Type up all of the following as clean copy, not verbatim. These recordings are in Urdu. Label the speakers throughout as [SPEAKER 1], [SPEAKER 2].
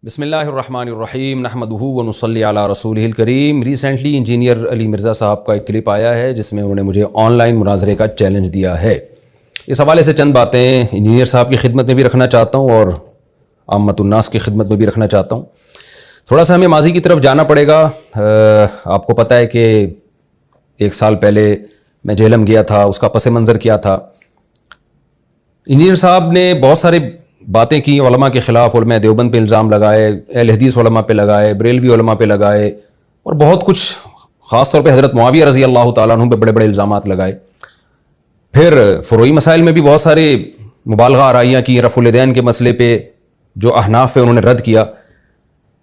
[SPEAKER 1] بسم اللہ الرحمن الرحیم نحمدہ ونصلی علی رسولہ الکریم۔ ریسنٹلی انجینئر علی مرزا صاحب کا ایک کلپ آیا ہے جس میں انہوں نے مجھے آن لائن مناظرے کا چیلنج دیا ہے۔ اس حوالے سے چند باتیں انجینئر صاحب کی خدمت میں بھی رکھنا چاہتا ہوں اور عامۃ الناس کی خدمت میں بھی رکھنا چاہتا ہوں۔ تھوڑا سا ہمیں ماضی کی طرف جانا پڑے گا۔ آپ کو پتہ ہے کہ 1 سال پہلے میں جہلم گیا تھا، اس کا پس منظر کیا تھا۔ انجینئر صاحب نے بہت سارے باتیں کی، علماء کے خلاف، علماء دیوبند پہ الزام لگائے، اہل حدیث علماء پہ لگائے، بریلوی علماء پہ لگائے، اور بہت کچھ، خاص طور پہ حضرت معاویہ رضی اللہ تعالیٰ عنہ پہ بڑے بڑے الزامات لگائے۔ پھر فروعی مسائل میں بھی بہت سارے مبالغہ آرائیاں کی، رفع الیدین کے مسئلے پہ جو احناف پہ انہوں نے رد کیا،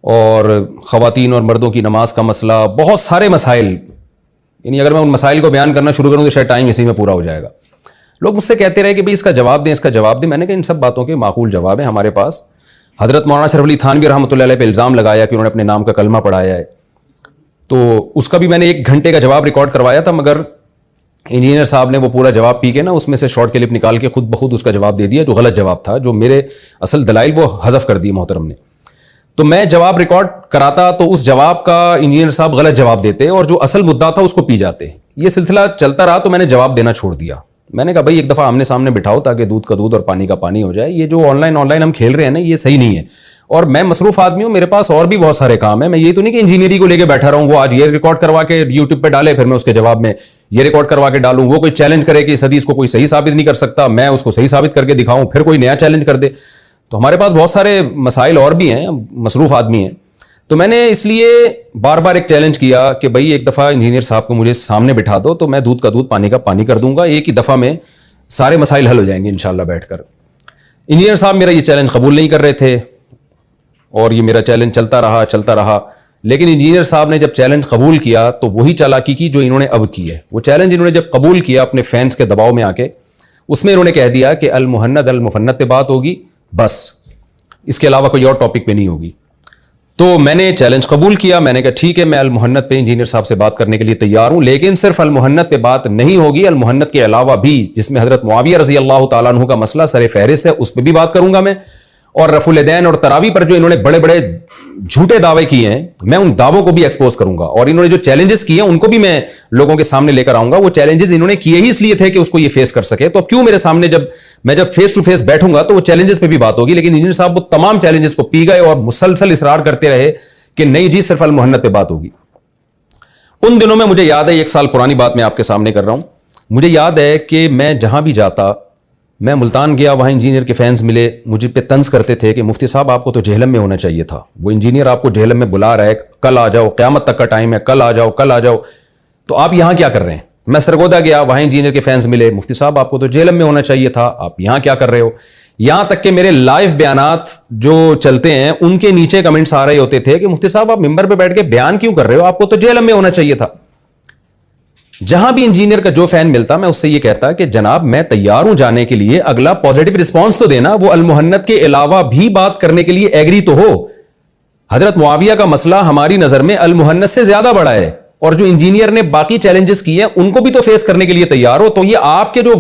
[SPEAKER 1] اور خواتین اور مردوں کی نماز کا مسئلہ، بہت سارے مسائل، یعنی اگر میں ان مسائل کو بیان کرنا شروع کروں تو شاید ٹائم اسی میں پورا ہو جائے گا۔ لوگ مجھ سے کہتے رہے کہ بھئی اس کا جواب دیں، اس کا جواب دیں۔ میں نے کہا ان سب باتوں کے معقول جواب ہیں ہمارے پاس۔ حضرت مولانا شرف علی تھانوی رحمۃ اللہ علیہ پہ الزام لگایا کہ انہوں نے اپنے نام کا کلمہ پڑھایا ہے، تو اس کا بھی میں نے 1 گھنٹے کا جواب ریکارڈ کروایا تھا، مگر انجینئر صاحب نے وہ پورا جواب پی کے نا اس میں سے شارٹ کلپ نکال کے خود بخود اس کا جواب دے دیا، جو غلط جواب تھا، جو میرے اصل دلائل وہ حذف کر دیے محترم نے۔ تو میں جواب ریکارڈ کراتا تو اس جواب کا انجینئر صاحب غلط جواب دیتے اور جو اصل مدعا تھا اس کو پی جاتے۔ یہ سلسلہ چلتا رہا تو میں نے جواب دینا چھوڑ دیا۔ میں نے کہا بھائی ایک دفعہ آمنے سامنے بٹھاؤ تاکہ دودھ کا دودھ اور پانی کا پانی ہو جائے۔ یہ جو آن لائن ہم کھیل رہے ہیں نا، یہ صحیح نہیں ہے، اور میں مصروف آدمی ہوں، میرے پاس اور بھی بہت سارے کام ہیں۔ میں یہ تو نہیں کہ انجینئرنگ کو لے کے بیٹھا رہوں، وہ آج یہ ریکارڈ کروا کے یوٹیوب پہ ڈالے، پھر میں اس کے جواب میں یہ ریکارڈ کروا کے ڈالوں، وہ کوئی چیلنج کرے کہ اس حدیث کو کوئی صحیح ثابت نہیں کر سکتا، میں اس کو صحیح ثابت کر کے دکھاؤں، پھر کوئی نیا چیلنج کر دے۔ تو ہمارے پاس بہت سارے مسائل اور بھی ہیں، مصروف آدمی ہیں۔ تو میں نے اس لیے بار بار ایک چیلنج کیا کہ بھائی ایک دفعہ انجینئر صاحب کو مجھے سامنے بٹھا دو تو میں دودھ کا دودھ پانی کا پانی کر دوں گا، ایک ہی دفعہ میں سارے مسائل حل ہو جائیں گے انشاءاللہ بیٹھ کر۔ انجینئر صاحب میرا یہ چیلنج قبول نہیں کر رہے تھے اور یہ میرا چیلنج چلتا رہا، لیکن انجینئر صاحب نے جب چیلنج قبول کیا تو وہی چالاکی کی جو انہوں نے اب کی ہے۔ وہ چیلنج انہوں نے جب قبول کیا اپنے فینس کے دباؤ میں آ کے، اس میں انہوں نے کہہ دیا کہ المہند المفند پہ بات ہوگی، بس اس کے علاوہ کوئی اور ٹاپک پہ نہیں ہوگی۔ تو میں نے چیلنج قبول کیا، میں نے کہا ٹھیک ہے، میں المہند پہ انجینئر صاحب سے بات کرنے کے لیے تیار ہوں، لیکن صرف المہند پہ بات نہیں ہوگی، المہند کے علاوہ بھی جس میں حضرت معاویہ رضی اللہ تعالیٰ عنہ کا مسئلہ سر فہرست ہے، اس پہ بھی بات کروں گا میں، اور رفع الیدین اور تراویح پر جو انہوں نے بڑے بڑے جھوٹے دعوے کیے ہیں، میں ان دعووں کو بھی ایکسپوز کروں گا، اور انہوں نے جو چیلنجز کیے ہیں ان کو بھی میں لوگوں کے سامنے لے کر آؤں گا۔ وہ چیلنجز انہوں نے کیے ہی اس لیے تھے کہ اس کو یہ فیس کر سکے، تو اب کیوں میرے سامنے جب فیس ٹو فیس بیٹھوں گا تو وہ چیلنجز پہ بھی بات ہوگی۔ لیکن انجینئر صاحب وہ تمام چیلنجز کو پی گئے اور مسلسل اصرار کرتے رہے کہ نہیں جی صرف المہند پہ بات ہوگی۔ ان دنوں میں مجھے یاد ہے، 1 سال پرانی بات میں آپ کے سامنے کر رہا ہوں، مجھے یاد ہے کہ میں جہاں بھی جاتا، میں ملتان گیا، وہاں انجینئر کے فینس ملے، مجھے پہ طنز کرتے تھے کہ مفتی صاحب آپ کو تو جہلم میں ہونا چاہیے تھا، وہ انجینئر آپ کو جہلم میں بلا رہا ہے، کل آ جاؤ، قیامت تک کا ٹائم ہے، کل آ جاؤ، تو آپ یہاں کیا کر رہے ہیں؟ میں سرگودا گیا، وہاں انجینئر کے فینس ملے، مفتی صاحب آپ کو تو جہلم میں ہونا چاہیے تھا، آپ یہاں کیا کر رہے ہو؟ یہاں تک کہ میرے لائیو بیانات جو چلتے ہیں ان کے نیچے کمنٹس آ رہے ہوتے تھے کہ مفتی صاحب آپ ممبر پہ بیٹھ کے بیان کیوں کر رہے ہو، آپ کو تو جہلم میں ہونا چاہیے تھا۔ جہاں بھی انجینئر کا جو فین ملتا میں اس سے یہ کہتا کہ جناب میں تیار ہوں جانے کے لیے، اگلا پازیٹیو رسپانس تو دینا، وہ المہند کے علاوہ بھی بات کرنے کے لیے ایگری تو ہو۔ حضرت معاویہ کا مسئلہ ہماری نظر میں المہند سے زیادہ بڑا ہے، اور جو انجینئر نے باقی چیلنجز کیے ہیں ان کو بھی تو فیس کرنے کے لیے تیار ہو۔ تو یہ آپ کے جو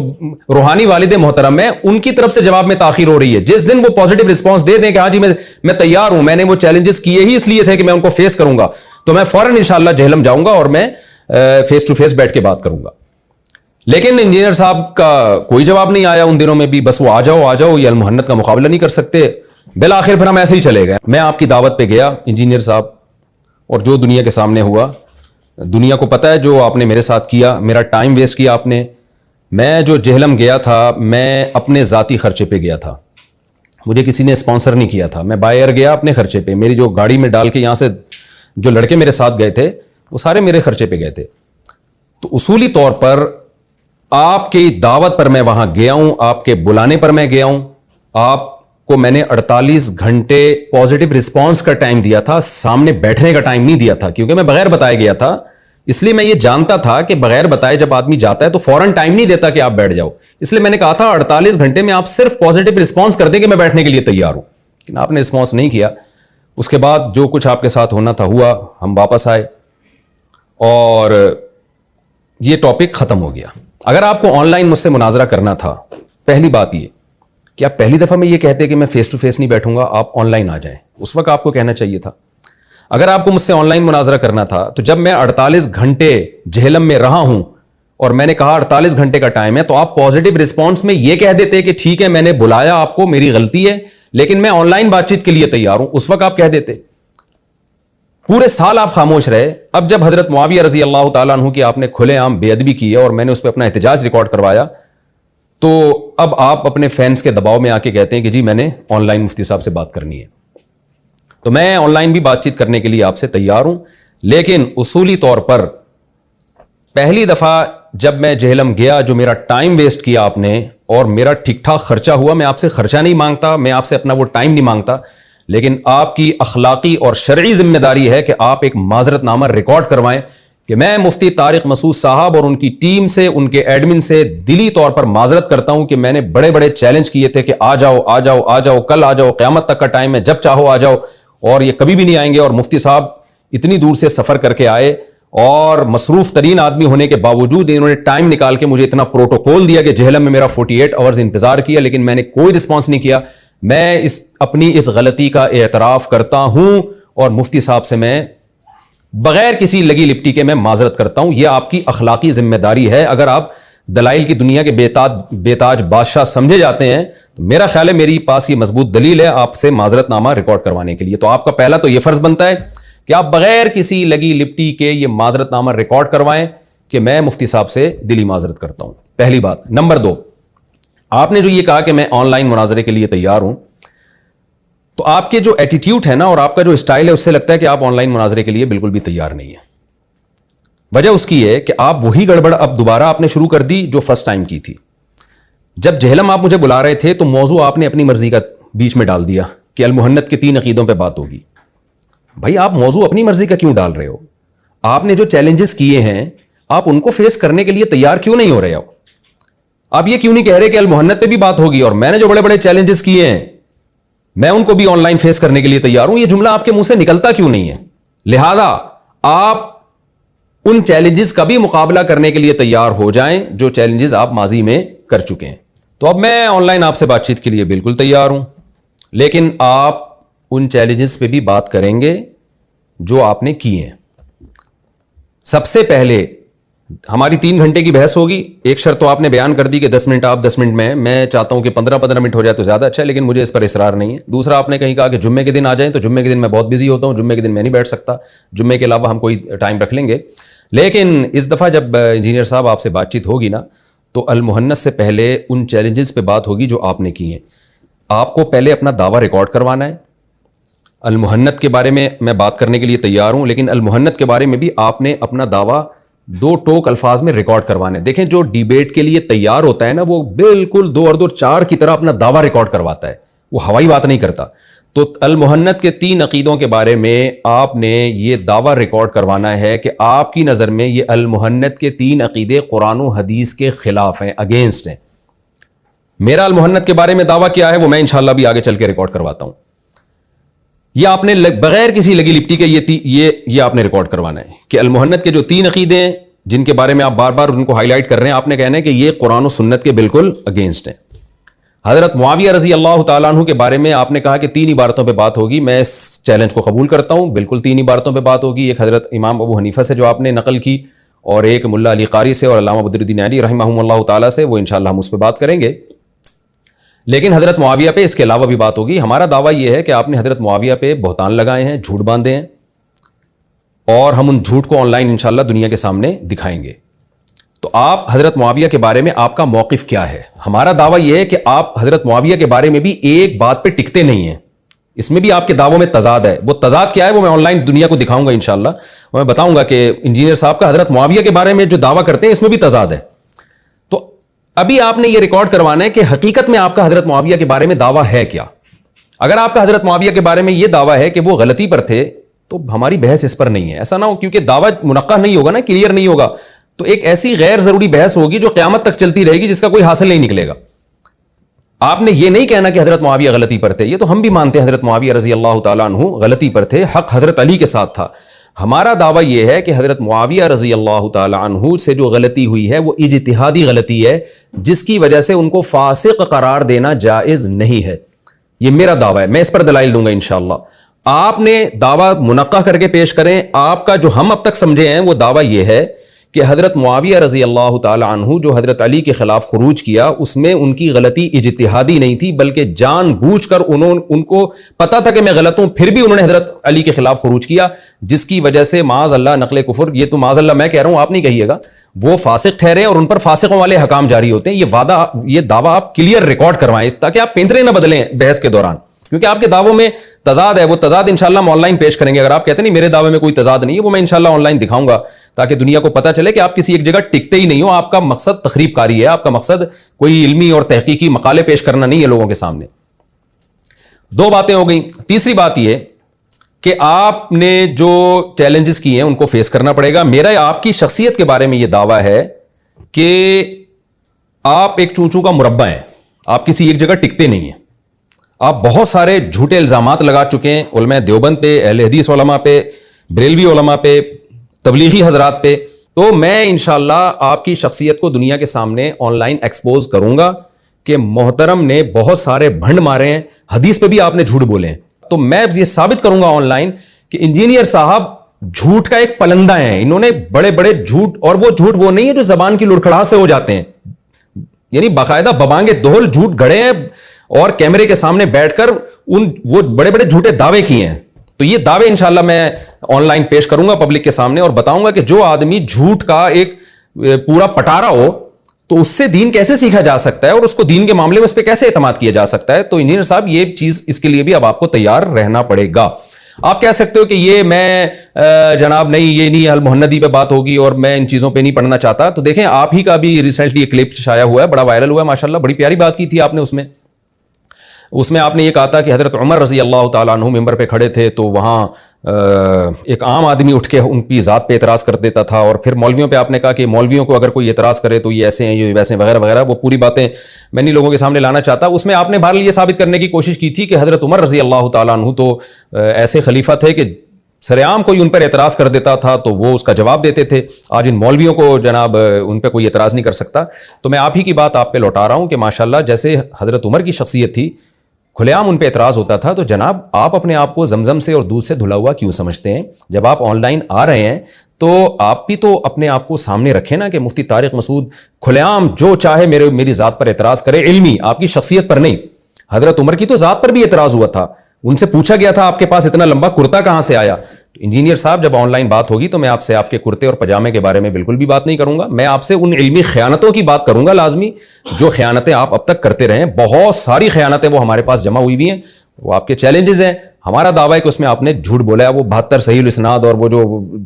[SPEAKER 1] روحانی والد محترم ہیں ان کی طرف سے جواب میں تاخیر ہو رہی ہے۔ جس دن وہ پازیٹیو رسپانس دے دیں کہ ہاں جی میں تیار ہوں، میں نے وہ چیلنجز کیے ہی اس لیے تھے کہ میں ان کو فیس کروں گا، تو میں فوراً انشاءاللہ جہلم جاؤں گا اور میں فیس ٹو فیس بیٹھ کے بات کروں گا۔ لیکن انجینئر صاحب کا کوئی جواب نہیں آیا ان دنوں میں بھی، بس وہ آ جاؤ، یہ المہند کا مقابلہ نہیں کر سکتے۔ بالآخر پھر ہم ایسے ہی چلے گئے۔ میں آپ کی دعوت پہ گیا انجینئر صاحب، اور جو دنیا کے سامنے ہوا، دنیا کو پتہ ہے جو آپ نے میرے ساتھ کیا، میرا ٹائم ویسٹ کیا آپ نے۔ میں جو جہلم گیا تھا میں اپنے ذاتی خرچے پہ گیا تھا، مجھے کسی نے اسپانسر نہیں کیا تھا، میں بائی ایئر گیا اپنے خرچے پہ، میری جو گاڑی میں ڈال کے یہاں سے جو لڑکے میرے ساتھ گئے تھے وہ سارے میرے خرچے پہ گئے تھے۔ تو اصولی طور پر آپ کی دعوت پر میں وہاں گیا ہوں، آپ کے بلانے پر میں گیا ہوں، آپ کو میں نے 48 گھنٹے پازیٹیو رسپانس کا ٹائم دیا تھا، سامنے بیٹھنے کا ٹائم نہیں دیا تھا، کیونکہ میں بغیر بتائے گیا تھا، اس لیے میں یہ جانتا تھا کہ بغیر بتائے جب آدمی جاتا ہے تو فوراً ٹائم نہیں دیتا کہ آپ بیٹھ جاؤ، اس لیے میں نے کہا تھا 48 گھنٹے میں آپ صرف پازیٹیو رسپانس کر دیں کہ میں بیٹھنے کے لیے تیار ہوں، لیکن آپ نے رسپانس نہیں کیا۔ اس کے بعد جو کچھ آپ کے ساتھ ہونا تھا ہوا، ہم واپس آئے اور یہ ٹاپک ختم ہو گیا۔ اگر آپ کو آن لائن مجھ سے مناظرہ کرنا تھا، پہلی بات یہ کہ آپ پہلی دفعہ میں یہ کہتے کہ میں فیس ٹو فیس نہیں بیٹھوں گا, آپ آن لائن آ جائیں. اس وقت آپ کو کہنا چاہیے تھا. اگر آپ کو مجھ سے آن لائن مناظرہ کرنا تھا تو جب میں 48 گھنٹے جہلم میں رہا ہوں اور میں نے کہا 48 گھنٹے کا ٹائم ہے, تو آپ پازیٹیو رسپانس میں یہ کہہ دیتے کہ ٹھیک ہے میں نے بلایا آپ کو, میری غلطی ہے, لیکن میں آن لائن بات چیت کے لیے تیار ہوں. اس وقت آپ کہہ دیتے. پورے سال آپ خاموش رہے. اب جب حضرت معاویہ رضی اللہ تعالیٰ عنہ کی آپ نے کھلے عام بے ادبی کی ہے اور میں نے اس پہ اپنا احتجاج ریکارڈ کروایا, تو اب آپ اپنے فینس کے دباؤ میں آ کے کہتے ہیں کہ جی میں نے آن لائن مفتی صاحب سے بات کرنی ہے. تو میں آن لائن بھی بات چیت کرنے کے لیے آپ سے تیار ہوں, لیکن اصولی طور پر پہلی دفعہ جب میں جہلم گیا, جو میرا ٹائم ویسٹ کیا آپ نے اور میرا ٹھیک ٹھاک خرچہ ہوا, میں آپ سے خرچہ نہیں مانگتا, میں آپ سے اپنا وہ ٹائم نہیں مانگتا, لیکن آپ کی اخلاقی اور شرعی ذمہ داری ہے کہ آپ ایک معذرت نامہ ریکارڈ کروائیں کہ میں مفتی طارق مسعود صاحب اور ان کی ٹیم سے, ان کے ایڈمن سے دلی طور پر معذرت کرتا ہوں کہ میں نے بڑے بڑے چیلنج کیے تھے کہ آ جاؤ آ جاؤ آ جاؤ, کل آ جاؤ, قیامت تک کا ٹائم ہے, جب چاہو آ جاؤ, اور یہ کبھی بھی نہیں آئیں گے. اور مفتی صاحب اتنی دور سے سفر کر کے آئے اور مصروف ترین آدمی ہونے کے باوجود انہوں نے ٹائم نکال کے مجھے اتنا پروٹوکول دیا کہ جہلم میں میرا 48 آورز انتظار کیا, لیکن میں نے کوئی رسپانس نہیں کیا. میں اپنی اس غلطی کا اعتراف کرتا ہوں اور مفتی صاحب سے میں بغیر کسی لگی لپٹی کے میں معذرت کرتا ہوں. یہ آپ کی اخلاقی ذمہ داری ہے. اگر آپ دلائل کی دنیا کے بے تاج بادشاہ سمجھے جاتے ہیں تو میرا خیال ہے میری پاس یہ مضبوط دلیل ہے آپ سے معذرت نامہ ریکارڈ کروانے کے لیے. تو آپ کا پہلا تو یہ فرض بنتا ہے کہ آپ بغیر کسی لگی لپٹی کے یہ معذرت نامہ ریکارڈ کروائیں کہ میں مفتی صاحب سے دلی معذرت کرتا ہوں. پہلی بات. نمبر 2, آپ نے جو یہ کہا کہ میں آن لائن مناظرے کے لیے تیار ہوں, تو آپ کے جو ایٹیٹیوڈ ہے نا اور آپ کا جو اسٹائل ہے, اس سے لگتا ہے کہ آپ آن لائن مناظرے کے لیے بالکل بھی تیار نہیں ہیں. وجہ اس کی ہے کہ آپ وہی گڑبڑ اب دوبارہ آپ نے شروع کر دی جو فرسٹ ٹائم کی تھی. جب جہلم آپ مجھے بلا رہے تھے تو موضوع آپ نے اپنی مرضی کا بیچ میں ڈال دیا کہ المحنت کے 3 عقیدوں پہ بات ہوگی. بھائی آپ موضوع اپنی مرضی کا کیوں ڈال رہے ہو؟ آپ نے جو چیلنجز کیے ہیں آپ ان کو فیس کرنے کے لیے تیار کیوں نہیں ہو رہے ہو؟ آپ یہ کیوں نہیں کہہ رہے کہ المحنت پہ بھی بات ہوگی اور میں نے جو بڑے بڑے چیلنجز کیے ہیں میں ان کو بھی آن لائن فیس کرنے کے لیے تیار ہوں؟ یہ جملہ آپ کے منہ سے نکلتا کیوں نہیں ہے؟ لہذا آپ ان چیلنجز کا بھی مقابلہ کرنے کے لیے تیار ہو جائیں جو چیلنجز آپ ماضی میں کر چکے ہیں. تو اب میں آن لائن آپ سے بات چیت کے لیے بالکل تیار ہوں, لیکن آپ ان چیلنجز پہ بھی بات کریں گے جو آپ نے کیے ہیں. سب سے پہلے ہماری 3 گھنٹے کی بحث ہوگی. ایک شرط تو آپ نے بیان کر دی کہ 10 منٹ آپ 10 منٹ میں چاہتا ہوں کہ 15 منٹ ہو جائے تو زیادہ اچھا ہے, لیکن مجھے اس پر اصرار نہیں ہے. دوسرا آپ نے کہیں کہا کہ جمعے کے دن آ جائیں, تو جمعے کے دن میں بہت بزی ہوتا ہوں, جمعے کے دن میں نہیں بیٹھ سکتا. جمعے کے علاوہ ہم کوئی ٹائم رکھ لیں گے. لیکن اس دفعہ جب انجینئر صاحب آپ سے بات چیت ہوگی نا, تو المحنت سے پہلے ان چیلنجز پہ بات ہوگی جو آپ نے کی ہیں. آپ کو پہلے اپنا دعویٰ ریکارڈ کروانا ہے. المحنت کے بارے میں بات کرنے کے لیے تیار ہوں, لیکن المحنت کے بارے میں بھی آپ نے اپنا دعویٰ 2 ٹوک الفاظ میں ریکارڈ کروانے. دیکھیں جو ڈیبیٹ کے لیے تیار ہوتا ہے نا, وہ بالکل 2 اور 2 4 کی طرح اپنا دعویٰ ریکارڈ کرواتا ہے, وہ ہوائی بات نہیں کرتا. تو المحنت کے 3 عقیدوں کے بارے میں آپ نے یہ دعویٰ ریکارڈ کروانا ہے کہ آپ کی نظر میں یہ المحنت کے 3 عقیدے قرآن و حدیث کے خلاف ہیں, اگینسٹ ہیں. میرا المحنت کے بارے میں دعویٰ کیا ہے وہ میں انشاءاللہ بھی آگے چل کے ریکارڈ کرواتا ہوں. یہ آپ نے بغیر کسی لگی لپٹی کے یہ آپ نے ریکارڈ کروانا ہے کہ المحنت کے جو 3 عقیدے ہیں جن کے بارے میں آپ بار بار ان کو ہائی لائٹ کر رہے ہیں, آپ نے کہنا ہے کہ یہ قرآن و سنت کے بالکل اگینسٹ ہیں. حضرت معاویہ رضی اللہ تعالیٰ عنہ کے بارے میں آپ نے کہا کہ 3 عبارتوں پہ بات ہوگی. میں اس چیلنج کو قبول کرتا ہوں, بالکل 3 عبارتوں پہ بات ہوگی. ایک حضرت امام ابو حنیفہ سے جو آپ نے نقل کی, اور ایک ملا علی قاری سے اور علامہ بدر الدین علی رحمہ اللہ تعالیٰ سے, وہ انشاءاللہ ہم اس پہ بات کریں گے. لیکن حضرت معاویہ پہ اس کے علاوہ بھی بات ہوگی. ہمارا دعویٰ یہ ہے کہ آپ نے حضرت معاویہ پہ بہتان لگائے ہیں, جھوٹ باندھے ہیں, اور ہم ان جھوٹ کو آن لائن انشاءاللہ دنیا کے سامنے دکھائیں گے. تو آپ حضرت معاویہ کے بارے میں آپ کا موقف کیا ہے؟ ہمارا دعویٰ یہ ہے کہ آپ حضرت معاویہ کے بارے میں بھی ایک بات پہ ٹکتے نہیں ہیں. اس میں بھی آپ کے دعووں میں تضاد ہے. وہ تضاد کیا ہے وہ میں آن لائن دنیا کو دکھاؤں گا انشاءاللہ. میں بتاؤں گا کہ انجینئر صاحب کا حضرت معاویہ کے بارے میں جو دعویٰ کرتے ہیں اس میں بھی تضاد ہے. تو ابھی آپ نے یہ ریکارڈ کروانا ہے کہ حقیقت میں آپ کا حضرت معاویہ کے بارے میں دعویٰ ہے کیا. اگر آپ کا حضرت معاویہ کے بارے میں یہ دعویٰ ہے کہ وہ غلطی پر تھے تو ہماری بحث اس پر نہیں ہے. ایسا نہ ہو کیونکہ دعویٰ منقح نہیں ہوگا نا, کلیئر نہیں ہوگا, تو ایک ایسی غیر ضروری بحث ہوگی جو قیامت تک چلتی رہے گی جس کا کوئی حاصل نہیں نکلے گا. آپ نے یہ نہیں کہنا کہ حضرت معاویہ غلطی پر تھے, یہ تو ہم بھی مانتے ہیں حضرت معاویہ رضی اللہ تعالیٰ عنہ غلطی پر تھے, حق حضرت علی کے ساتھ تھا, ہمارا دعویٰ یہ ہے کہ حضرت معاویہ رضی اللہ تعالی عنہ سے جو غلطی ہوئی ہے وہ اجتہادی غلطی ہے، جس کی وجہ سے ان کو فاسق قرار دینا جائز نہیں ہے. یہ میرا دعویٰ ہے، میں اس پر دلائل دوں گا انشاءاللہ. آپ نے دعویٰ منقع کر کے پیش کریں. آپ کا جو ہم اب تک سمجھے ہیں وہ دعویٰ یہ ہے کہ حضرت معاویہ رضی اللہ تعالی عنہ جو حضرت علی کے خلاف خروج کیا اس میں ان کی غلطی اجتہادی نہیں تھی، بلکہ جان بوجھ کر ان کو پتا تھا کہ میں غلط ہوں، پھر بھی انہوں نے حضرت علی کے خلاف خروج کیا، جس کی وجہ سے معاذ اللہ نقل کفر، یہ تو معاذ اللہ میں کہہ رہا ہوں، آپ نہیں کہیے گا، وہ فاسق ٹھہرے اور ان پر فاسقوں والے حکام جاری ہوتے ہیں. یہ دعویٰ آپ کلیئر ریکارڈ کروائیں تاکہ آپ پینترے نہ بدلیں بحث کے دوران، کیونکہ آپ کے دعووں میں تضاد ہے. وہ تضاد انشاءاللہ ہم آن لائن پیش کریں گے. اگر آپ کہتے ہیں نہیں میرے دعوے میں کوئی تضاد نہیں ہے، وہ میں انشاءاللہ آن لائن دکھاؤں گا تاکہ دنیا کو پتہ چلے کہ آپ کسی ایک جگہ ٹکتے ہی نہیں ہو. آپ کا مقصد تخریب کاری ہے، آپ کا مقصد کوئی علمی اور تحقیقی مقالے پیش کرنا نہیں ہے لوگوں کے سامنے. دو باتیں ہو گئیں. تیسری بات یہ کہ آپ نے جو چیلنجز کیے ہیں ان کو فیس کرنا پڑے گا. میرا آپ کی شخصیت کے بارے میں یہ دعویٰ ہے کہ آپ ایک چونچوں کا مربع ہیں، آپ کسی ایک جگہ ٹکتے نہیں ہیں. آپ بہت سارے جھوٹے الزامات لگا چکے ہیں علماء دیوبند پہ، اہل حدیث علماء پہ، بریلوی علماء پہ، تبلیغی حضرات پہ. تو میں انشاءاللہ آپ کی شخصیت کو دنیا کے سامنے آن لائن ایکسپوز کروں گا کہ محترم نے بہت سارے بھنڈ مارے ہیں، حدیث پہ بھی آپ نے جھوٹ بولے ہیں. تو میں یہ ثابت کروں گا آن لائن کہ انجینئر صاحب جھوٹ کا ایک پلندہ ہیں. انہوں نے بڑے بڑے جھوٹ، اور وہ جھوٹ وہ نہیں ہے جو زبان کی لڑکھڑاہٹ سے ہو جاتے ہیں، یعنی باقاعدہ ببانگے دہل جھوٹ گھڑے ہیں اور کیمرے کے سامنے بیٹھ کر وہ بڑے بڑے جھوٹے دعوے کیے ہیں. تو یہ دعوے انشاءاللہ میں آن لائن پیش کروں گا پبلک کے سامنے اور بتاؤں گا کہ جو آدمی جھوٹ کا ایک پورا پٹارا ہو تو اس سے دین کیسے سیکھا جا سکتا ہے اور اس کو دین کے معاملے میں اس پہ کیسے اعتماد کیا جا سکتا ہے. تو انجینئر صاحب یہ چیز، اس کے لیے بھی اب آپ کو تیار رہنا پڑے گا. آپ کہہ سکتے ہو کہ یہ میں جناب نہیں، یہ نہیں المحندی پہ بات ہوگی اور میں ان چیزوں پہ نہیں پڑھنا چاہتا. تو دیکھیں آپ ہی کا بھی ریسنٹلی ایک کلپ شائع ہوا ہے، بڑا وائرل ہوا ہے ماشاءاللہ، بڑی پیاری بات کی تھی آپ نے. اس میں آپ نے یہ کہا تھا کہ حضرت عمر رضی اللہ تعالیٰ عنہ ممبر پہ کھڑے تھے تو وہاں ایک عام آدمی اٹھ کے ان کی ذات پہ اعتراض کر دیتا تھا، اور پھر مولویوں پہ آپ نے کہا کہ مولویوں کو اگر کوئی اعتراض کرے تو یہ ایسے ہیں، یہ ویسے وغیرہ وغیرہ. وہ پوری باتیں میں نہیں لوگوں کے سامنے لانا چاہتا. اس میں آپ نے بہرحال یہ ثابت کرنے کی کوشش کی تھی کہ حضرت عمر رضی اللہ تعالیٰ عنہ تو ایسے خلیفہ تھے کہ سرعام کوئی ان پر اعتراض کر دیتا تھا تو وہ اس کا جواب دیتے تھے. آج ان مولویوں کو جناب ان پہ کوئی اعتراض نہیں کر سکتا. تو میں آپ ہی کی بات آپ پہ لوٹا رہا ہوں کہ ماشاءاللہ جیسے حضرت عمر کی شخصیت تھی، کھلے عام ان پہ اعتراض ہوتا تھا، تو جناب آپ اپنے آپ کو زمزم سے اور دودھ سے دھلا ہوا کیوں سمجھتے ہیں؟ جب آپ آن لائن آ رہے ہیں تو آپ بھی تو اپنے آپ کو سامنے رکھیں نا کہ مفتی طارق مسعود کھلے عام جو چاہے میری ذات پر اعتراض کرے، علمی، آپ کی شخصیت پر نہیں. حضرت عمر کی تو ذات پر بھی اعتراض ہوا تھا، ان سے پوچھا گیا تھا آپ کے پاس اتنا لمبا کرتا کہاں سے آیا. انجینئر صاحب جب آن لائن بات ہوگی تو میں آپ سے آپ کے کرتے اور پجامے کے بارے میں بالکل بھی بات نہیں کروں گا. میں آپ سے ان علمی خیانتوں کی بات کروں گا لازمی، جو خیانتیں آپ اب تک کرتے رہے ہیں. بہت ساری خیانتیں وہ ہمارے پاس جمع ہوئی ہوئی ہیں، وہ آپ کے چیلنجز ہیں. ہمارا دعویٰ ہے کہ اس میں آپ نے جھوٹ بولا ہے. وہ 72 صحیح الاسناد اور وہ جو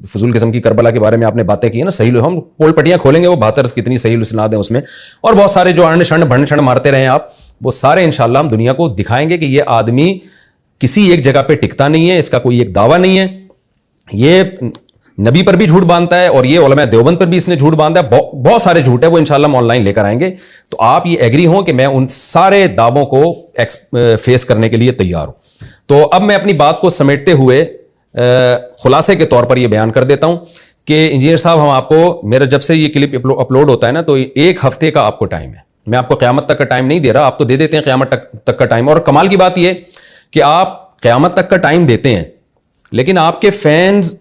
[SPEAKER 1] فضول قسم کی کربلا کے بارے میں آپ نے باتیں کی ہیں نا، صحیح، ہم پول پٹیاں کھولیں گے وہ 72 کتنی صحیح الاسناد ہیں اس میں، اور بہت سارے جو انڈ شنڈ بھنڈ شنڈ مارتے رہے ہیں آپ، وہ سارے انشاءاللہ ہم دنیا کو دکھائیں گے کہ یہ آدمی کسی ایک جگہ پہ ٹکتا نہیں ہے، اس کا کوئی ایک دعویٰ نہیں ہے. یہ نبی پر بھی جھوٹ باندھتا ہے اور یہ علماء دیوبند پر بھی اس نے جھوٹ باندھا ہے. بہت سارے جھوٹ ہے، وہ انشاءاللہ ہم آن لائن لے کر آئیں گے. تو آپ یہ ایگری ہوں کہ میں ان سارے دعووں کو فیس کرنے کے لیے تیار ہوں. تو اب میں اپنی بات کو سمیٹتے ہوئے خلاصے کے طور پر یہ بیان کر دیتا ہوں کہ انجینئر صاحب، ہم آپ کو، میرا جب سے یہ کلپ اپلوڈ ہوتا ہے نا تو 1 ہفتے کا آپ کو ٹائم ہے. میں آپ کو قیامت تک کا ٹائم نہیں دے رہا، آپ تو دے دیتے ہیں قیامت تک کا ٹائم. اور کمال کی بات یہ کہ آپ قیامت تک کا ٹائم دیتے ہیں لیکن آپ کے فینز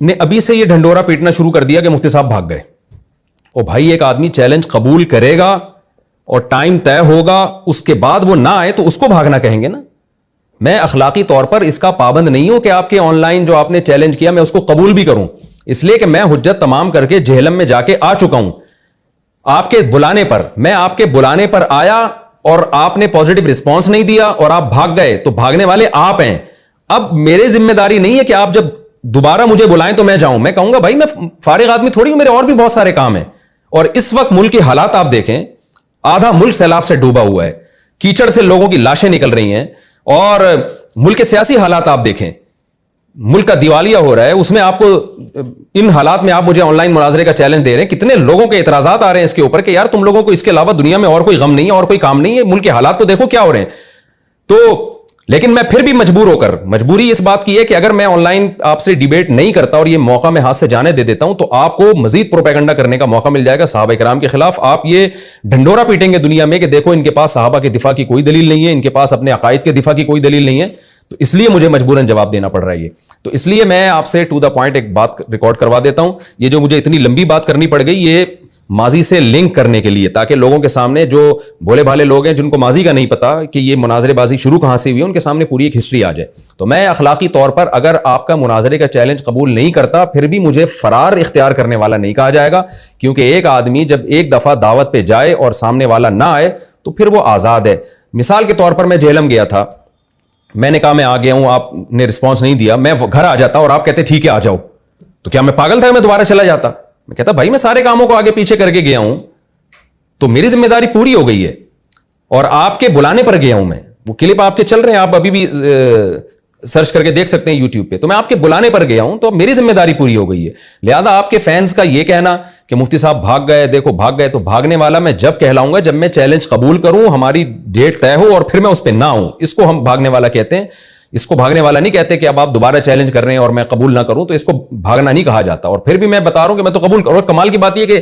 [SPEAKER 1] نے ابھی سے یہ ڈھنڈورا پیٹنا شروع کر دیا کہ مفتی صاحب بھاگ گئے. او بھائی، ایک آدمی چیلنج قبول کرے گا اور ٹائم طے ہوگا، اس کے بعد وہ نہ آئے تو اس کو بھاگنا کہیں گے نا. میں اخلاقی طور پر اس کا پابند نہیں ہوں کہ آپ کے آن لائن جو آپ نے چیلنج کیا میں اس کو قبول بھی کروں، اس لیے کہ میں حجت تمام کر کے جہلم میں جا کے آ چکا ہوں. آپ کے بلانے پر، میں آپ کے بلانے پر آیا اور آپ نے پازیٹیو رسپانس نہیں دیا اور آپ بھاگ گئے، تو بھاگنے والے آپ ہیں. اب میرے ذمہ داری نہیں ہے کہ آپ جب دوبارہ مجھے بلائیں تو میں جاؤں. میں کہوں گا بھائی میں فارغ آدمی تھوڑی ہوں، میرے اور بھی بہت سارے کام ہیں. اور اس وقت ملک کے حالات آپ دیکھیں، آدھا ملک سیلاب سے ڈوبا ہوا ہے، کیچڑ سے لوگوں کی لاشیں نکل رہی ہیں. اور ملک کے سیاسی حالات آپ دیکھیں، ملک کا دیوالیہ ہو رہا ہے، اس میں آپ کو ان حالات میں آپ مجھے آن لائن مناظرے کا چیلنج دے رہے ہیں. کتنے لوگوں کے اعتراضات آ رہے ہیں اس کے اوپر کہ یار تم لوگوں کو اس کے علاوہ دنیا میں اور کوئی غم نہیں ہے اور کوئی کام نہیں ہے، ملک کے حالات تو دیکھو کیا ہو رہے ہیں. تو لیکن میں پھر بھی مجبوری اس بات کی ہے کہ اگر میں آن لائن آپ سے ڈیبیٹ نہیں کرتا اور یہ موقع میں ہاتھ سے جانے دے دیتا ہوں تو آپ کو مزید پروپیگنڈا کرنے کا موقع مل جائے گا صحابہ کرام کے خلاف. آپ یہ ڈھنڈورا پیٹیں گے دنیا میں کہ دیکھو ان کے پاس صحابہ کے دفاع کی کوئی دلیل نہیں ہے, ان کے پاس اپنے عقائد کے دفاع کی کوئی دلیل نہیں ہے. تو اس لیے مجھے مجبوراً جواب دینا پڑ رہا ہے یہ. تو اس لیے میں آپ سے ٹو دا پوائنٹ ایک بات ریکارڈ کروا دیتا ہوں. یہ جو مجھے اتنی لمبی بات کرنی پڑ گئی یہ ماضی سے لنک کرنے کے لیے, تاکہ لوگوں کے سامنے جو بھولے بھالے لوگ ہیں جن کو ماضی کا نہیں پتا کہ یہ مناظرے بازی شروع کہاں سے ہوئی ہے, ان کے سامنے پوری ایک ہسٹری آ جائے. تو میں اخلاقی طور پر اگر آپ کا مناظرے کا چیلنج قبول نہیں کرتا پھر بھی مجھے فرار اختیار کرنے والا نہیں کہا جائے گا, کیونکہ ایک آدمی جب ایک دفعہ دعوت پہ جائے اور سامنے والا نہ آئے تو پھر وہ آزاد ہے. مثال کے طور پر میں جہلم گیا تھا, میں نے کہا میں آ گیا ہوں, آپ نے رسپانس نہیں دیا, میں گھر آ جاتا اور آپ کہتے ٹھیک ہے آ جاؤ, تو کیا میں پاگل تھا میں دوبارہ چلا جاتا؟ میں کہتا بھائی میں سارے کاموں کو آگے پیچھے کر کے گیا ہوں تو میری ذمہ داری پوری ہو گئی ہے, اور آپ کے بلانے پر گیا ہوں میں. وہ کلپ آپ کے چل رہے ہیں, آپ ابھی بھی سرچ کر کے دیکھ سکتے ہیں یوٹیوب پہ. تو میں آپ کے بلانے پر گیا ہوں تو میری ذمہ داری پوری ہو گئی ہے. لہذا آپ کے فینس کا یہ کہنا کہ مفتی صاحب بھاگ گئے, دیکھو بھاگ گئے, تو بھاگنے والا میں جب کہلاؤں گا جب میں چیلنج قبول کروں, ہماری ڈیٹ طے ہو اور پھر میں اس پہ نہ ہوں. اس کو ہم بھاگنے والا کہتے ہیں. اس کو بھاگنے والا نہیں کہتے کہ اب آپ دوبارہ چیلنج کر رہے ہیں اور میں قبول نہ کروں, تو اس کو بھاگنا نہیں کہا جاتا. اور پھر بھی میں بتا رہا ہوں کہ میں تو قبول کروں. اور کمال کی بات یہ کہ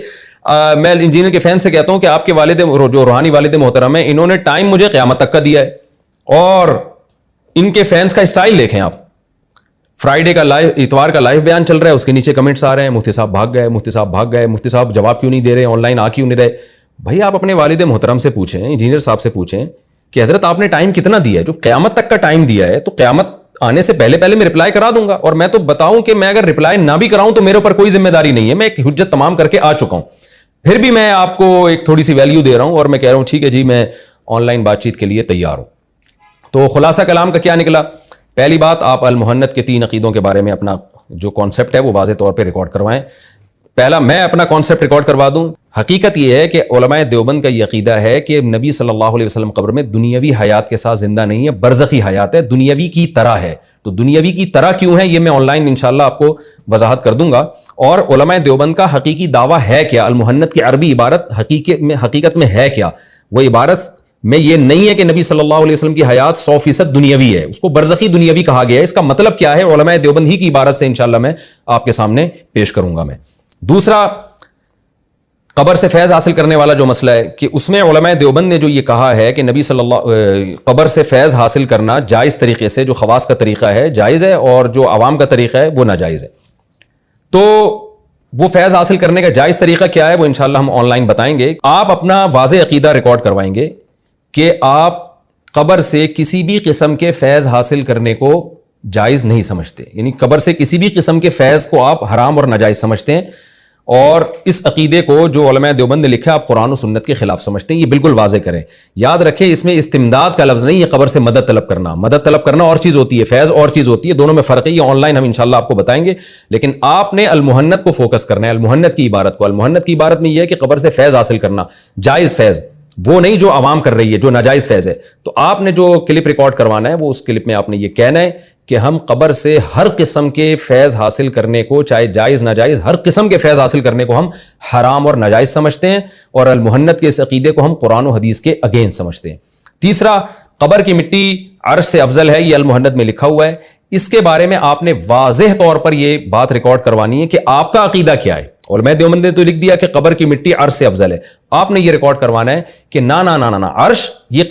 [SPEAKER 1] میں انجینئر کے فین سے کہتا ہوں کہ آپ کے والد جو روحانی والد محترم ہیں انہوں نے ٹائم مجھے قیامت تک کا دیا ہے, اور ان کے فینس کا اسٹائل دیکھیں آپ. فرائیڈے کا لائیو, اتوار کا لائیو بیان چل رہا ہے, اس کے نیچے کمنٹس آ رہے ہیں مفتی صاحب بھاگ گئے, مفتی صاحب بھاگ گئے, مفتی صاحب جواب کیوں نہیں دے رہے, آن لائن آ کیوں نہیں رہے. بھائی آپ اپنے والد محترم سے پوچھیں, انجینئر صاحب سے پوچھیں کہ حضرت آپ نے ٹائم کتنا دیا ہے. جو قیامت تک کا ٹائم دیا ہے تو قیامت آنے سے پہلے میں رپلائی کرا دوں گا. اور میں تو بتاؤں کہ میں اگر رپلائی نہ بھی کراؤں تو میرے اوپر کوئی ذمہ داری نہیں ہے, میں ایک حجت تمام کر کے آ چکا ہوں. پھر بھی میں آپ کو ایک تھوڑی سی ویلیو دے رہا ہوں اور میں کہہ رہا ہوں ٹھیک ہے جی میں آن لائن بات چیت کے لیے تیار ہوں. تو خلاصہ کلام کا کیا نکلا؟ پہلی بات, آپ المحنت کے 3 عقیدوں کے بارے میں اپنا جو کانسیپٹ ہے وہ واضح طور پہ ریکارڈ کروائیں. پہلا میں اپنا کانسیپٹ ریکارڈ کروا دوں. حقیقت یہ ہے کہ علماء دیوبند کا یہ عقیدہ ہے کہ نبی صلی اللہ علیہ وسلم قبر میں دنیاوی حیات کے ساتھ زندہ نہیں ہے, برزخی حیات ہے, دنیاوی کی طرح ہے. تو دنیاوی کی طرح کیوں ہے یہ میں آن لائن انشاءاللہ آپ کو وضاحت کر دوں گا. اور علماء دیوبند کا حقیقی دعویٰ ہے کیا, المحنت کی عربی عبارت حقیقت میں ہے کیا. وہ عبارت میں یہ نہیں ہے کہ نبی صلی اللہ علیہ وسلم کی حیات 100% دنیاوی ہے, اس کو برزخی دنیاوی کہا گیا ہے. اس کا مطلب کیا ہے علماء دیوبند ہی کی عبارت سے انشاءاللہ میں آپ کے سامنے پیش کروں گا. میں دوسرا, قبر سے فیض حاصل کرنے والا جو مسئلہ ہے کہ اس میں علماء دیوبند نے جو یہ کہا ہے کہ نبی صلی اللہ قبر سے فیض حاصل کرنا جائز طریقے سے, جو خواص کا طریقہ ہے جائز ہے اور جو عوام کا طریقہ ہے وہ ناجائز ہے. تو وہ فیض حاصل کرنے کا جائز طریقہ کیا ہے وہ انشاءاللہ ہم آن لائن بتائیں گے. آپ اپنا واضح عقیدہ ریکارڈ کروائیں گے کہ آپ قبر سے کسی بھی قسم کے فیض حاصل کرنے کو جائز نہیں سمجھتے, یعنی قبر سے کسی بھی قسم کے فیض کو آپ حرام اور ناجائز سمجھتے ہیں. اور اس عقیدے کو جو علماء دیوبند نے لکھا آپ قرآن و سنت کے خلاف سمجھتے ہیں. یہ بالکل واضح کریں, یاد رکھیں اس میں استمداد کا لفظ نہیں ہے. قبر سے مدد طلب کرنا, مدد طلب کرنا اور چیز ہوتی ہے, فیض اور چیز ہوتی ہے, دونوں میں فرق ہے. یہ آن لائن ہم انشاءاللہ آپ کو بتائیں گے. لیکن آپ نے المحنت کو فوکس کرنا ہے, المحنت کی عبارت کو. المحنت کی عبارت میں یہ ہے کہ قبر سے فیض حاصل کرنا, جائز فیض, وہ نہیں جو عوام کر رہی ہے, جو ناجائز فیض ہے. تو آپ نے جو کلپ ریکارڈ کروانا ہے وہ اس کلپ میں آپ نے یہ کہنا ہے کہ ہم قبر سے ہر قسم کے فیض حاصل کرنے کو, چاہے جائز ناجائز, ہر قسم کے فیض حاصل کرنے کو ہم حرام اور ناجائز سمجھتے ہیں, اور المحنت کے اس عقیدے کو ہم قرآن و حدیث کے اگینسٹ سمجھتے ہیں. تیسرا, قبر کی مٹی عرش سے افضل ہے, یہ المحنت میں لکھا ہوا ہے. اس کے بارے میں آپ نے واضح طور پر یہ بات ریکارڈ کروانی ہے کہ آپ کا عقیدہ کیا ہے. علماء دیوبند نے تو لکھ دیا کہ قبر کی مٹی عرش سے افضل ہے. آپ نے یہ ریکارڈ کروانا ہے کہ نا عرش یہ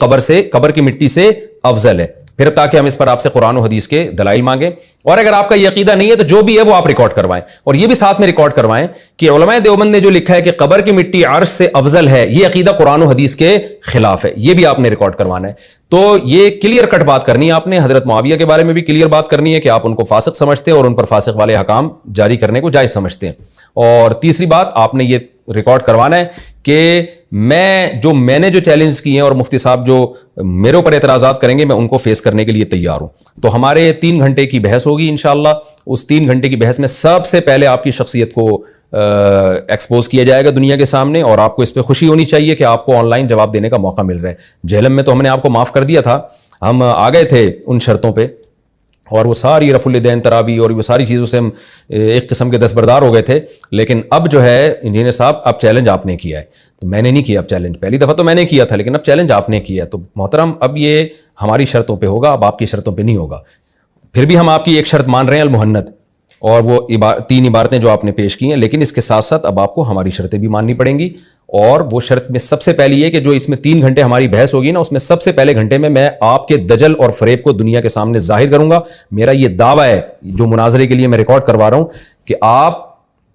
[SPEAKER 1] قبر کی مٹی سے افضل ہے. پھر تاکہ ہم اس پر آپ سے قرآن و حدیث کے دلائل مانگیں. اور اگر آپ کا یہ عقیدہ نہیں ہے تو جو بھی ہے وہ آپ ریکارڈ کروائیں, اور یہ بھی ساتھ میں ریکارڈ کروائیں کہ علماء دیوبند نے جو لکھا ہے کہ قبر کی مٹی عرش سے افضل ہے, یہ عقیدہ قرآن و حدیث کے خلاف ہے. یہ بھی آپ نے ریکارڈ کروانا ہے. تو یہ کلیئر کٹ بات کرنی ہے آپ نے. حضرت معاویہ کے بارے میں بھی کلیئر بات کرنی ہے کہ آپ ان کو فاسق سمجھتے ہیں اور ان پر فاسق والے حکام جاری کرنے کو جائز سمجھتے ہیں. اور تیسری بات, آپ نے یہ ریکارڈ کروانا ہے کہ میں نے جو چیلنج کیے ہیں اور مفتی صاحب جو میرے اوپر اعتراضات کریں گے میں ان کو فیس کرنے کے لیے تیار ہوں. تو ہمارے 3 گھنٹے کی بحث ہوگی انشاءاللہ. اس 3 گھنٹے کی بحث میں سب سے پہلے آپ کی شخصیت کو ایکسپوز کیا جائے گا دنیا کے سامنے, اور آپ کو اس پہ خوشی ہونی چاہیے کہ آپ کو آن لائن جواب دینے کا موقع مل رہا ہے. جہلم میں تو ہم نے آپ کو معاف کر دیا تھا, ہم آ گئے تھے ان شرطوں پہ, اور وہ ساری رفع الدین تراوی اور وہ ساری چیزوں سے ہم ایک قسم کے دستبردار ہو گئے تھے. لیکن اب جو ہے انجینئر صاحب, اب چیلنج آپ نے کیا ہے, تو میں نے نہیں کیا اب چیلنج. پہلی دفعہ تو میں نے کیا تھا لیکن اب چیلنج آپ نے کیا ہے. تو محترم اب یہ ہماری شرطوں پہ ہوگا, اب آپ کی شرطوں پہ نہیں ہوگا. پھر بھی ہم آپ کی ایک شرط مان رہے ہیں المہند, اور وہ 3 عبارتیں جو آپ نے پیش کی ہیں, لیکن اس کے ساتھ ساتھ اب آپ کو ہماری شرطیں بھی ماننی پڑیں گی. اور وہ شرط میں سب سے پہلی یہ کہ جو اس میں 3 گھنٹے ہماری بحث ہوگی نا, اس میں سب سے پہلے گھنٹے میں آپ کے دجل اور فریب کو دنیا کے سامنے ظاہر کروں گا. میرا یہ دعویٰ ہے جو مناظرے کے لیے میں ریکارڈ کروا رہا ہوں کہ آپ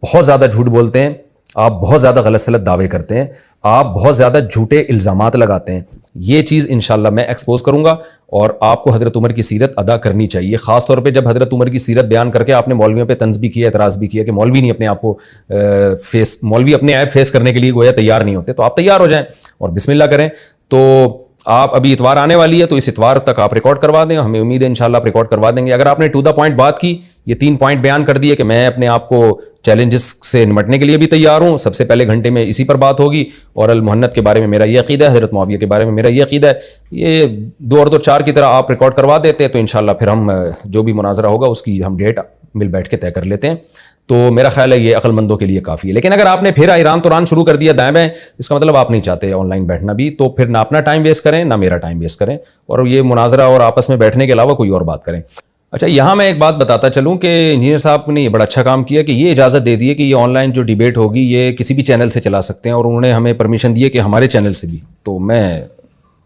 [SPEAKER 1] بہت زیادہ جھوٹ بولتے ہیں, آپ بہت زیادہ غلط سلط دعوے کرتے ہیں, آپ بہت زیادہ جھوٹے الزامات لگاتے ہیں. یہ چیز انشاءاللہ میں ایکسپوز کروں گا, اور آپ کو حضرت عمر کی سیرت ادا کرنی چاہیے, خاص طور پہ جب حضرت عمر کی سیرت بیان کر کے آپ نے مولویوں پہ طنز بھی کیا, اعتراض بھی کیا کہ مولوی نہیں اپنے آپ کو مولوی اپنے ایپ فیس کرنے کے لیے گویا تیار نہیں ہوتے. تو آپ تیار ہو جائیں اور بسم اللہ کریں. تو آپ ابھی اتوار آنے والی ہے, تو اس اتوار تک آپ ریکارڈ کروا دیں, ہمیں امید ہے انشاءاللہ آپ ریکارڈ کروا دیں گے. اگر آپ نے ٹو دا پوائنٹ بات کی, یہ 3 پوائنٹ بیان کر دیے کہ میں اپنے آپ کو چیلنجز سے نمٹنے کے لیے بھی تیار ہوں, سب سے پہلے گھنٹے میں اسی پر بات ہوگی, اور المہند کے بارے میں میرا یہ عقیدہ ہے, حضرت معاویہ کے بارے میں میرا یہ عقیدہ ہے, یہ 2 اور 2 4 کی طرح آپ ریکارڈ کروا دیتے ہیں, تو انشاءاللہ پھر ہم جو بھی مناظرہ ہوگا اس کی ہم ڈیٹ مل بیٹھ کے طے کر لیتے ہیں. تو میرا خیال ہے یہ عقل مندوں کے لیے کافی ہے. لیکن اگر آپ نے پھر ایران توران شروع کر دیا دائیں بائیں, اس کا مطلب آپ نہیں چاہتے آن لائن بیٹھنا بھی, تو پھر نہ اپنا ٹائم ویسٹ کریں نہ میرا ٹائم ویسٹ کریں, اور یہ مناظرہ اور آپس میں بیٹھنے کے علاوہ کوئی اور بات کریں. اچھا, یہاں میں ایک بات بتاتا چلوں کہ انجینئر صاحب نے یہ بڑا اچھا کام کیا کہ یہ اجازت دے دی ہے کہ یہ آن لائن جو ڈیبیٹ ہوگی یہ کسی بھی چینل سے چلا سکتے ہیں, اور انہوں نے ہمیں پرمیشن دی ہے کہ ہمارے چینل سے بھی. تو میں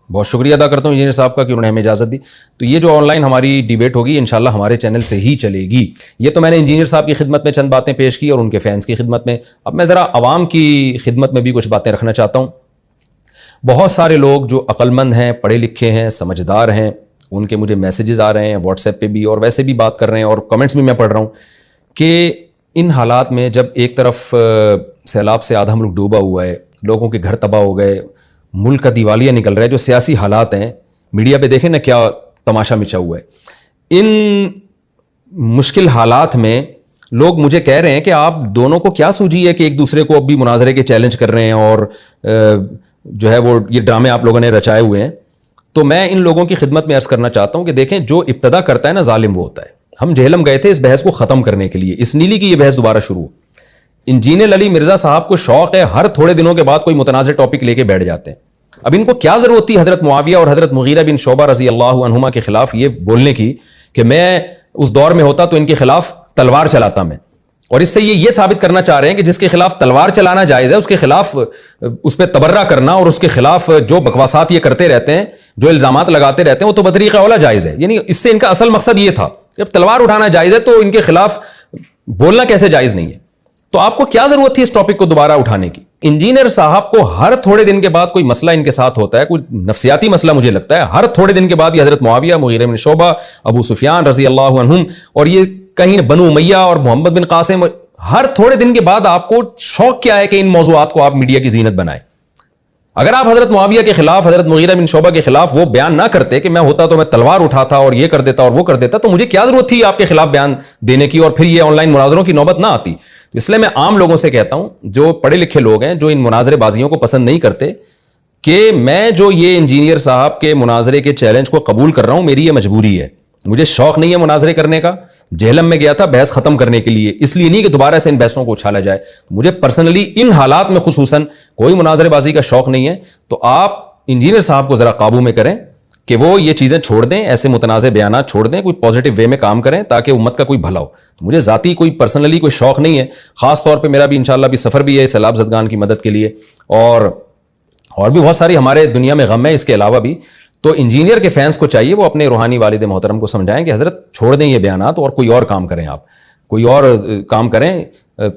[SPEAKER 1] بہت شکریہ ادا کرتا ہوں انجینئر صاحب کا کہ انہوں نے ہمیں اجازت دی. تو یہ جو آن لائن ہماری ڈیبیٹ ہوگی انشاءاللہ ہمارے چینل سے ہی چلے گی. یہ تو میں نے انجینئر صاحب کی خدمت میں چند باتیں پیش کی اور ان کے فینس کی خدمت میں. اب میں ذرا عوام کی خدمت میں بھی کچھ باتیں رکھنا چاہتا ہوں. بہت سارے لوگ جو عقل مند ہیں, پڑھے لکھے ہیں, سمجھدار ہیں, ان کے مجھے میسیجز آ رہے ہیں واٹس ایپ پہ بھی, اور ویسے بھی بات کر رہے ہیں, اور کمنٹس بھی میں پڑھ رہا ہوں کہ ان حالات میں جب ایک طرف سیلاب سے آدھا ملک ڈوبا ہوا ہے, لوگوں کے گھر تباہ ہو گئے, ملک کا دیوالیہ نکل رہا ہے, جو سیاسی حالات ہیں میڈیا پہ دیکھیں نا کیا تماشا مچا ہوا ہے, ان مشکل حالات میں لوگ مجھے کہہ رہے ہیں کہ آپ دونوں کو کیا سوجی ہے کہ ایک دوسرے کو اب بھی مناظرے کے چیلنج کر رہے ہیں, اور جو ہے وہ یہ ڈرامے آپ لوگوں نے رچائے ہوئے ہیں. تو میں ان لوگوں کی خدمت میں عرض کرنا چاہتا ہوں کہ دیکھیں, جو ابتدا کرتا ہے نا ظالم وہ ہوتا ہے. ہم جہلم گئے تھے اس بحث کو ختم کرنے کے لیے, اس نیلی کی یہ بحث دوبارہ شروع. انجینئر علی مرزا صاحب کو شوق ہے ہر تھوڑے دنوں کے بعد کوئی متنازع ٹاپک لے کے بیٹھ جاتے ہیں. اب ان کو کیا ضرورت تھی حضرت معاویہ اور حضرت مغیرہ بن شعبہ رضی اللہ عنہما کے خلاف یہ بولنے کی کہ میں اس دور میں ہوتا تو ان کے خلاف تلوار چلاتا میں, اور اس سے یہ ثابت کرنا چاہ رہے ہیں کہ جس کے خلاف تلوار چلانا جائز ہے اس کے خلاف اس پہ تبرہ کرنا اور اس کے خلاف جو بکواسات یہ کرتے رہتے ہیں, جو الزامات لگاتے رہتے ہیں, وہ تو بطریقہ اولا جائز ہے. یعنی اس سے ان کا اصل مقصد یہ تھا, جب تلوار اٹھانا جائز ہے تو ان کے خلاف بولنا کیسے جائز نہیں ہے. تو آپ کو کیا ضرورت تھی اس ٹاپک کو دوبارہ اٹھانے کی؟ انجینئر صاحب کو ہر تھوڑے دن کے بعد کوئی مسئلہ ان کے ساتھ ہوتا ہے, کوئی نفسیاتی مسئلہ مجھے لگتا ہے, ہر تھوڑے دن کے بعد یہ حضرت معاویہ, مغیرہ بن شعبہ, ابو سفیان رضی اللہ عنہم, اور یہ کہیں بنو امیہ اور محمد بن قاسم, ہر تھوڑے دن کے بعد آپ کو شوق کیا ہے کہ ان موضوعات کو آپ میڈیا کی زینت بنائیں. اگر آپ حضرت معاویہ کے خلاف, حضرت مغیرہ بن شعبہ کے خلاف وہ بیان نہ کرتے کہ میں ہوتا تو میں تلوار اٹھاتا اور یہ کر دیتا اور وہ کر دیتا, تو مجھے کیا ضرورت تھی آپ کے خلاف بیان دینے کی, اور پھر یہ آن لائن مناظروں کی نوبت نہ آتی. تو اس لیے میں عام لوگوں سے کہتا ہوں جو پڑھے لکھے لوگ ہیں, جو ان مناظرے بازیوں کو پسند نہیں کرتے, کہ میں جو یہ انجینئر صاحب کے مناظرے کے چیلنج کو قبول کر رہا ہوں, میری یہ مجبوری ہے. مجھے شوق نہیں ہے مناظرے کرنے کا, جہلم میں گیا تھا بحث ختم کرنے کے لیے, اس لیے نہیں کہ دوبارہ سے ان بحثوں کو اچھالا جائے. مجھے پرسنلی ان حالات میں خصوصاً کوئی مناظرے بازی کا شوق نہیں ہے. تو آپ انجینئر صاحب کو ذرا قابو میں کریں کہ وہ یہ چیزیں چھوڑ دیں, ایسے متنازع بیانات چھوڑ دیں, کوئی پازیٹیو وے میں کام کریں تاکہ امت کا کوئی بھلا ہو. مجھے ذاتی کوئی پرسنلی کوئی شوق نہیں ہے, خاص طور پہ میرا بھی انشاءاللہ بھی سفر بھی ہے سیلاب زدگان کی مدد کے لیے, اور بھی بہت ساری ہمارے دنیا میں غم ہے اس کے علاوہ بھی. تو انجینئر کے فینس کو چاہیے وہ اپنے روحانی والد محترم کو سمجھائیں کہ حضرت چھوڑ دیں یہ بیانات اور کوئی اور کام کریں, آپ کوئی اور کام کریں,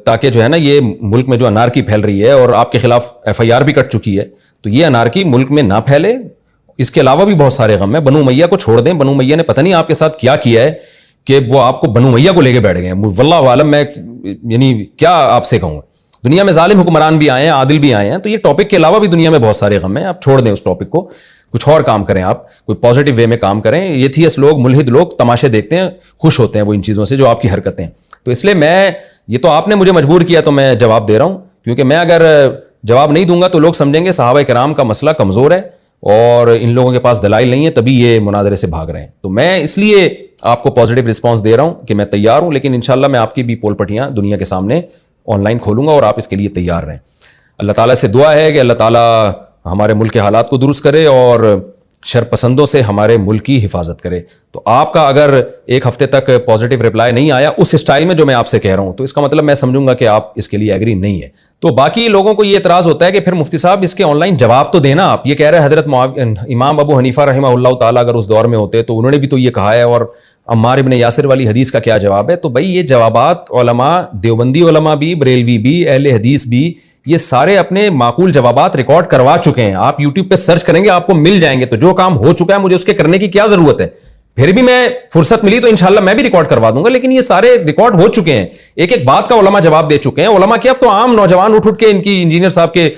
[SPEAKER 1] تاکہ جو ہے نا یہ ملک میں جو انارکی پھیل رہی ہے, اور آپ کے خلاف FIR بھی کٹ چکی ہے, تو یہ انارکی ملک میں نہ پھیلے. اس کے علاوہ بھی بہت سارے غم ہیں. بنو امیہ کو چھوڑ دیں, بنو امیہ نے پتہ نہیں آپ کے ساتھ کیا کیا ہے کہ وہ آپ کو بنو امیہ کو لے کے بیٹھ گئے ہیں. واللہ عالم, میں یعنی کیا آپ سے کہوں, دنیا میں ظالم حکمران بھی آئے ہیں, عادل بھی آئے ہیں. تو یہ ٹاپک کے علاوہ بھی دنیا میں بہت سارے غم ہیں, آپ چھوڑ دیں اس ٹاپک کو, کچھ اور کام کریں, آپ کوئی پازیٹیو وے میں کام کریں. ایتھیسٹ لوگ, ملحد لوگ تماشے دیکھتے ہیں, خوش ہوتے ہیں وہ ان چیزوں سے جو آپ کی حرکتیں. تو اس لیے میں, یہ تو آپ نے مجھے مجبور کیا تو میں جواب دے رہا ہوں, کیونکہ میں اگر جواب نہیں دوں گا تو لوگ سمجھیں گے صحابہ کرام کا مسئلہ کمزور ہے اور ان لوگوں کے پاس دلائل نہیں ہے, تبھی یہ مناظرے سے بھاگ رہے ہیں. تو میں اس لیے آپ کو پازیٹیو رسپانس دے رہا ہوں کہ میں تیار ہوں, لیکن انشاءاللہ میں آپ کی بھی پول پٹیاں دنیا کے سامنے آن لائن کھولوں گا اور آپ اس کے لیے تیار رہیں. اللہ تعالیٰ سے دعا ہے کہ اللہ تعالیٰ ہمارے ملک کے حالات کو درست کرے اور شرپسندوں سے ہمارے ملک کی حفاظت کرے. تو آپ کا اگر ایک ہفتے تک پازیٹیو رپلائی نہیں آیا اس اسٹائل میں جو میں آپ سے کہہ رہا ہوں تو اس کا مطلب میں سمجھوں گا کہ آپ اس کے لیے ایگری نہیں ہے. تو باقی لوگوں کو یہ اعتراض ہوتا ہے کہ پھر مفتی صاحب اس کے آن لائن جواب تو دینا. آپ یہ کہہ رہے ہیں حضرت امام ابو حنیفہ رحمہ اللہ تعالیٰ اگر اس دور میں ہوتے تو انہوں نے بھی تو یہ کہا ہے, اور عمار ابن یاسر والی حدیث کا کیا جواب ہے. تو بھائی یہ جوابات علماء, دیوبندی علماء بھی, بریلوی بھی, اہل حدیث بھی, یہ سارے اپنے معقول جوابات ریکارڈ کروا چکے ہیں. آپ یوٹیوب پہ سرچ کریں گے آپ کو مل جائیں گے. تو جو کام ہو چکا ہے مجھے اس کے کرنے کی کیا ضرورت ہے. پھر بھی میں فرصت ملی تو انشاءاللہ میں بھی ریکارڈ کروا دوں گا, لیکن یہ سارے ریکارڈ ہو چکے ہیں. ایک ایک بات کا علماء جواب دے چکے ہیں. علماء کیا, اب تو عام نوجوان اٹھ کے ان کی انجینئر صاحب کے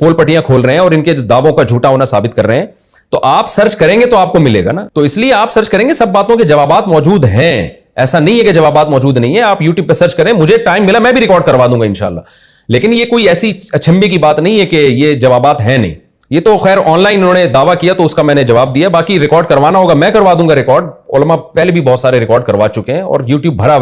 [SPEAKER 1] پول پٹیاں کھول رہے ہیں اور ان کے دعووں کا جھوٹا ہونا ثابت کر رہے ہیں. تو آپ سرچ کریں گے تو آپ کو ملے گا نا. تو اس لیے آپ سرچ کریں گے, سب باتوں کے جوابات موجود ہیں. ایسا نہیں ہے کہ جوابات موجود نہیں ہے. آپ یوٹیوب پہ سرچ کریں, مجھے ٹائم ملا میں بھی ریکارڈ کروا دوں گا انشاءاللہ. لیکن یہ کوئی ایسی اچھمبے کی بات نہیں ہے کہ یہ جوابات ہیں نہیں. یہ تو خیر آن لائن انہوں نے دعویٰ کیا تو اس کا میں نے جواب دیا. باقی ریکارڈ کروانا ہوگا میں کروا دوں گا ریکارڈ. علماء پہلے بھی بہت سارے ریکارڈ کروا چکے ہیں اور یوٹیوب بھرا